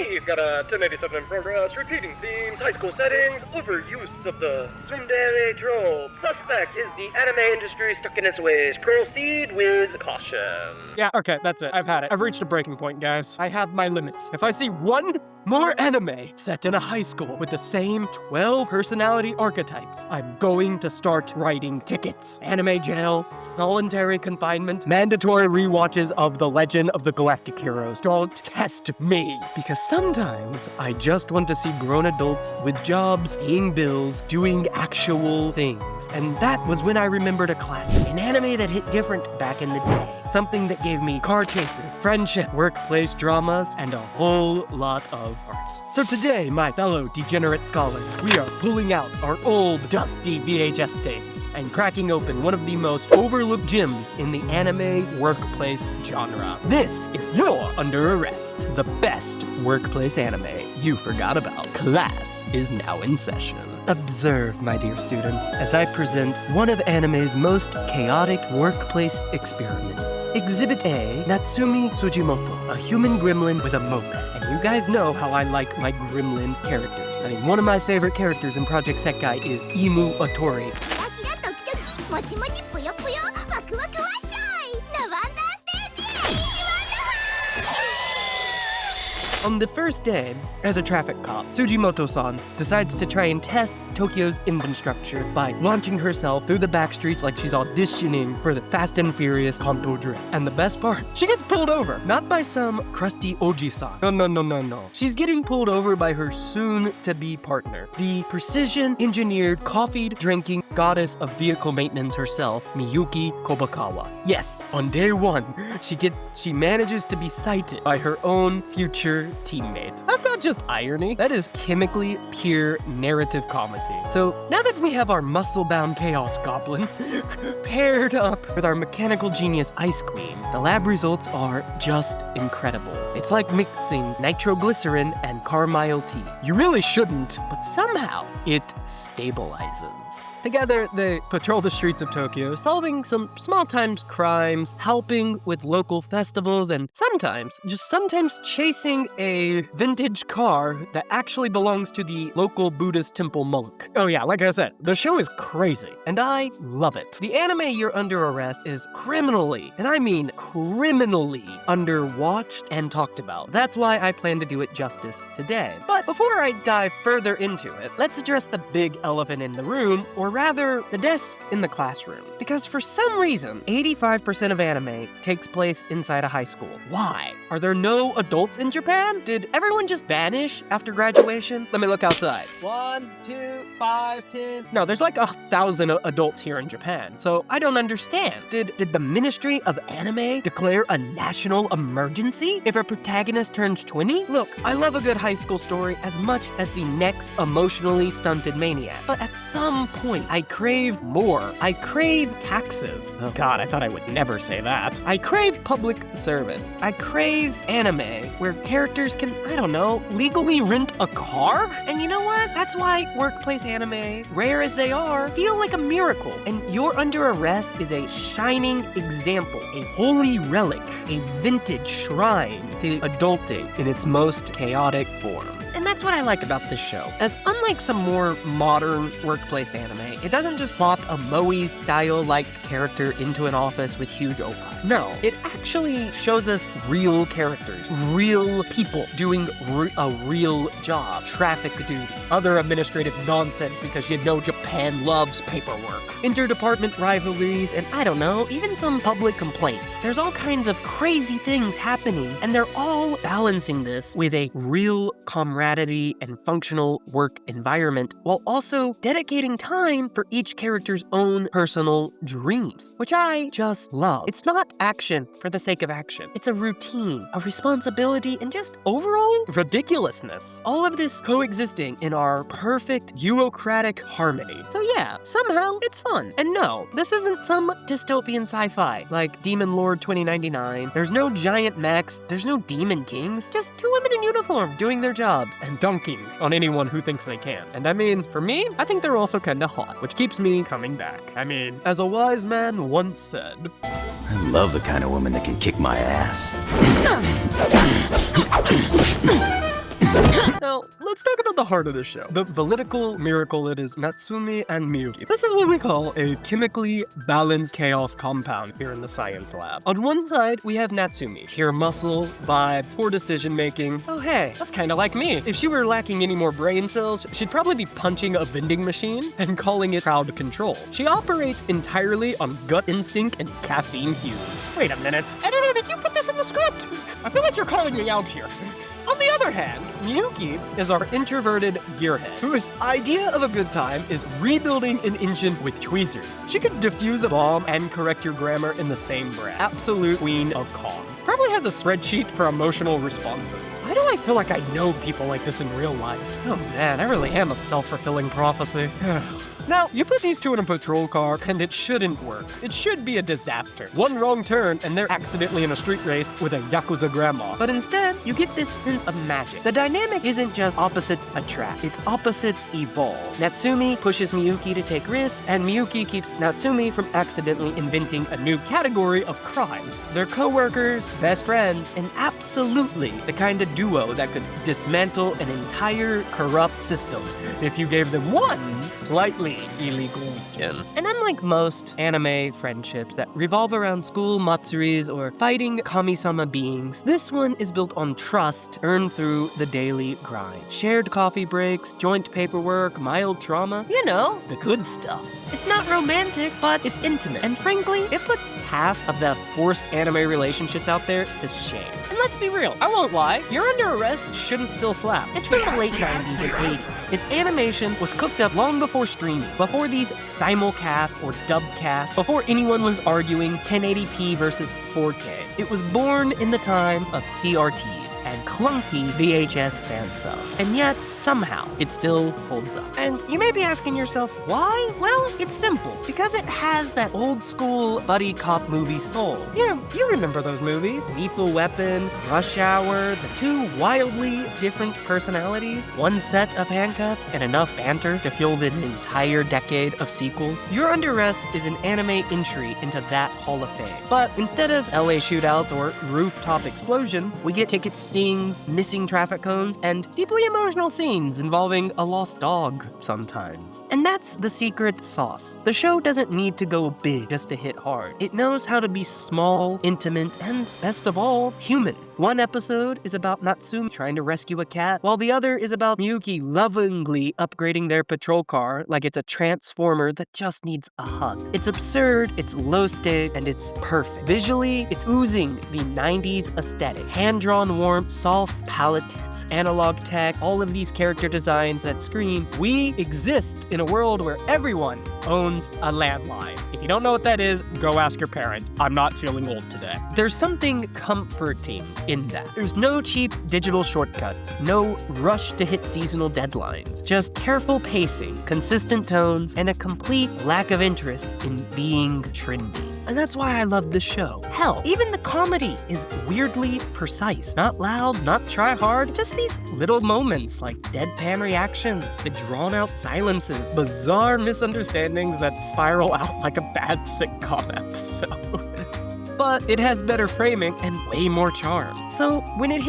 We've got a 1087 in progress, repeating themes, high school settings, overuse of the tsundere trope. Suspect is the anime industry stuck in its ways. Proceed with caution. Yeah, okay, that's it. I've had it. I've reached a breaking point, guys. I have my limits. If I see one more anime set in a high school with the same 12 personality archetypes, I'm going to start writing tickets. Anime jail, solitary confinement, mandatory rewatches of The Legend of the Galactic Heroes. Don't test me. Because sometimes I just want to see grown adults with jobs, paying bills, doing actual things. And that was when I remembered a classic, an anime that hit different back in the day. Something that gave me car chases, friendship, workplace dramas, and a whole lot of hearts. So today, my fellow degenerate scholars, we are pulling out our old, dusty VHS tapes and cracking open one of the most overlooked gems in the anime workplace genre. This is your Under Arrest, the best workplace anime you forgot about. Class is now in session. Observe, my dear students, as I present one of anime's most chaotic workplace experiments. Exhibit A, Natsumi Tsujimoto, a human gremlin with a moped. And you guys know how I like my gremlin characters. I mean, one of my favorite characters in Project Sekai is Imu Otori. On the first day, as a traffic cop, Tsujimoto-san decides to try and test Tokyo's infrastructure by launching herself through the back streets like she's auditioning for the Fast and Furious Kanto Drift. And the best part, she gets pulled over, not by some crusty Oji-san. No. She's getting pulled over by her soon-to-be partner, the precision-engineered, coffee-drinking goddess of vehicle maintenance herself, Miyuki Kobakawa. Yes, on day one, she manages to be sighted by her own future teammate. That's not just irony, that is chemically pure narrative comedy. So now that we have our muscle-bound chaos goblin paired up with our mechanical genius Ice Queen, the lab results are just incredible. It's like mixing nitroglycerin and Carmyle tea. You really shouldn't, but somehow it stabilizes. Together, they patrol the streets of Tokyo, solving some small-time crimes, helping with local festivals, and sometimes chasing a vintage car that actually belongs to the local Buddhist temple monk. Oh yeah, like I said, the show is crazy, and I love it. The anime You're Under Arrest is criminally, and I mean criminally, underwatched and talked about. That's why I plan to do it justice today. But before I dive further into it, let's address the big elephant in the room, or rather, the desk in the classroom. Because for some reason, 85% of anime takes place inside a high school. Why? Are there no adults in Japan? Did everyone just vanish after graduation? Let me look outside. 1, 2, 5, 10. No, there's like 1,000 adults here in Japan, so I don't understand. Did the Ministry of Anime declare a national emergency if a protagonist turns 20? Look, I love a good high school story as much as the next emotionally stunted maniac, but at some point, I crave more. I crave taxes. Oh god, I thought I would never say that. I crave public service. I crave anime, where characters can, I don't know, legally rent a car? And you know what? That's why workplace anime, rare as they are, feel like a miracle. And You're Under Arrest is a shining example, a holy relic, a vintage shrine to adulting in its most chaotic form. And that's what I like about this show, as unlike some more modern workplace anime, it doesn't just plop a Moe style-like character into an office with huge oppa. No, it actually shows us real characters, real people doing a real job, traffic duty, other administrative nonsense because you know Japan loves paperwork, interdepartment rivalries, and I don't know, even some public complaints. There's all kinds of crazy things happening, and they're all balancing this with a real camaraderie and functional work environment while also dedicating time for each character's own personal dreams, which I just love. It's not action for the sake of action. It's a routine, a responsibility, and just overall ridiculousness. All of this coexisting in our perfect bureaucratic harmony. So yeah, somehow it's fun. And no, this isn't some dystopian sci-fi like Demon Lord 2099. There's no giant mechs, there's no demon kings, just two women in uniform doing their jobs and dunking on anyone who thinks they can. And I mean, for me, I think they're also kinda hot, which keeps me coming back. I mean, as a wise man once said, I love the kind of woman that can kick my ass. Now, let's talk about the heart of the show. The political miracle that is Natsumi and Miyuki. This is what we call a chemically balanced chaos compound here in the science lab. On one side, we have Natsumi. Pure muscle, vibe, poor decision-making. Oh hey, that's kinda like me. If she were lacking any more brain cells, she'd probably be punching a vending machine and calling it crowd control. She operates entirely on gut instinct and caffeine fumes. Wait a minute. Editor, did you put this in the script? I feel like you're calling me out here. On the other hand, Miyuki is our introverted gearhead, whose idea of a good time is rebuilding an engine with tweezers. She could defuse a bomb and correct your grammar in the same breath. Absolute queen of calm. Probably has a spreadsheet for emotional responses. Why do I feel like I know people like this in real life? Oh man, I really am a self-fulfilling prophecy. Now, you put these two in a patrol car, and it shouldn't work. It should be a disaster. One wrong turn, and they're accidentally in a street race with a Yakuza grandma. But instead, you get this sense of magic. The dynamic isn't just opposites attract, it's opposites evolve. Natsumi pushes Miyuki to take risks, and Miyuki keeps Natsumi from accidentally inventing a new category of crimes. They're co-workers, best friends, and absolutely the kind of duo that could dismantle an entire corrupt system if you gave them one slightly illegal weekend. And unlike most anime friendships that revolve around school matsuris or fighting kami-sama beings, this one is built on trust earned through the daily grind. Shared coffee breaks, joint paperwork, mild trauma, you know, the good stuff. It's not romantic, but it's intimate. And frankly, it puts half of the forced anime relationships out there to shame. And let's be real, I won't lie, You're Under Arrest shouldn't still slap. It's from the late 90s and 80s. Its animation was cooked up long before streaming, before these simulcasts or dubcasts, before anyone was arguing 1080p versus 4K. It was born in the time of CRTs and clunky VHS fan subs. And yet, somehow, it still holds up. And you may be asking yourself, why? Well, it's simple. Because it has that old school buddy cop movie soul. You remember those movies. Lethal Weapon, Rush Hour, the two wildly different personalities, one set of handcuffs, and enough banter to fuel the entire decade of sequels. You're Under Arrest is an anime entry into that Hall of Fame. But instead of LA shootouts or rooftop explosions, we get ticket stings, missing traffic cones, and deeply emotional scenes involving a lost dog sometimes. And that's the secret sauce. The show doesn't need to go big just to hit hard. It knows how to be small, intimate, and best of all, human. One episode is about Natsumi trying to rescue a cat, while the other is about Miyuki lovingly upgrading their patrol car like it's a transformer that just needs a hug. It's absurd, it's low stakes, and it's perfect. Visually, it's oozing the 90s aesthetic. Hand-drawn warmth, soft palettes, analog tech, all of these character designs that scream, we exist in a world where everyone owns a landline. If you don't know what that is, go ask your parents. I'm not feeling old today. There's something comforting in that. There's no cheap digital shortcuts, no rush to hit seasonal deadlines, just careful pacing, consistent tones, and a complete lack of interest in being trendy. And that's why I love this show. Hell, even the comedy is weirdly precise. Not loud, not try hard, just these little moments like deadpan reactions, the drawn-out silences, bizarre misunderstandings that spiral out like a bad sitcom episode. But it has better framing and way more charm. So when it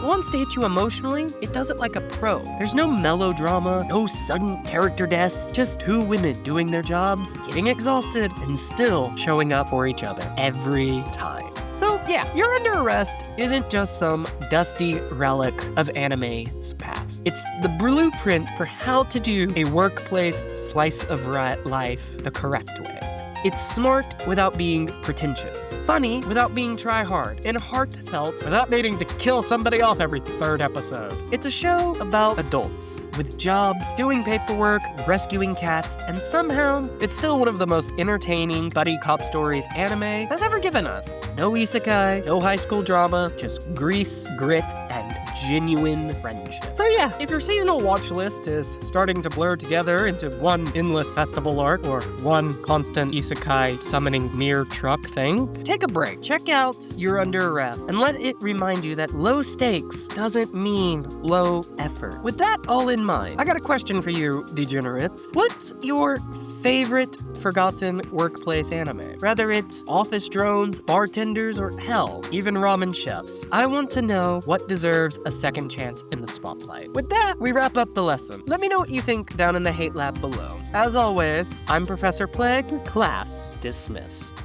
wants to hit you emotionally, it does it like a pro. There's no melodrama, no sudden character deaths, just two women doing their jobs, getting exhausted, and still showing up for each other every time. So yeah, You're Under Arrest isn't just some dusty relic of anime's past. It's the blueprint for how to do a workplace slice of life the correct way. It's smart without being pretentious, funny without being try-hard, and heartfelt without needing to kill somebody off every third episode. It's a show about adults, with jobs, doing paperwork, rescuing cats, and somehow, it's still one of the most entertaining buddy cop stories anime has ever given us. No isekai, no high school drama, just grease, grit, and genuine friendship. So yeah, if your seasonal watch list is starting to blur together into one endless festival arc or one constant isekai summoning mirror truck thing, take a break. Check out You're Under Arrest and let it remind you that low stakes doesn't mean low effort. With that all in mind, I got a question for you, degenerates. What's your favorite forgotten workplace anime. Whether it's office drones, bartenders, or hell, even ramen chefs. I want to know what deserves a second chance in the spotlight. With that, we wrap up the lesson. Let me know what you think down in the hate lab below. As always, I'm Professor Plague, class dismissed.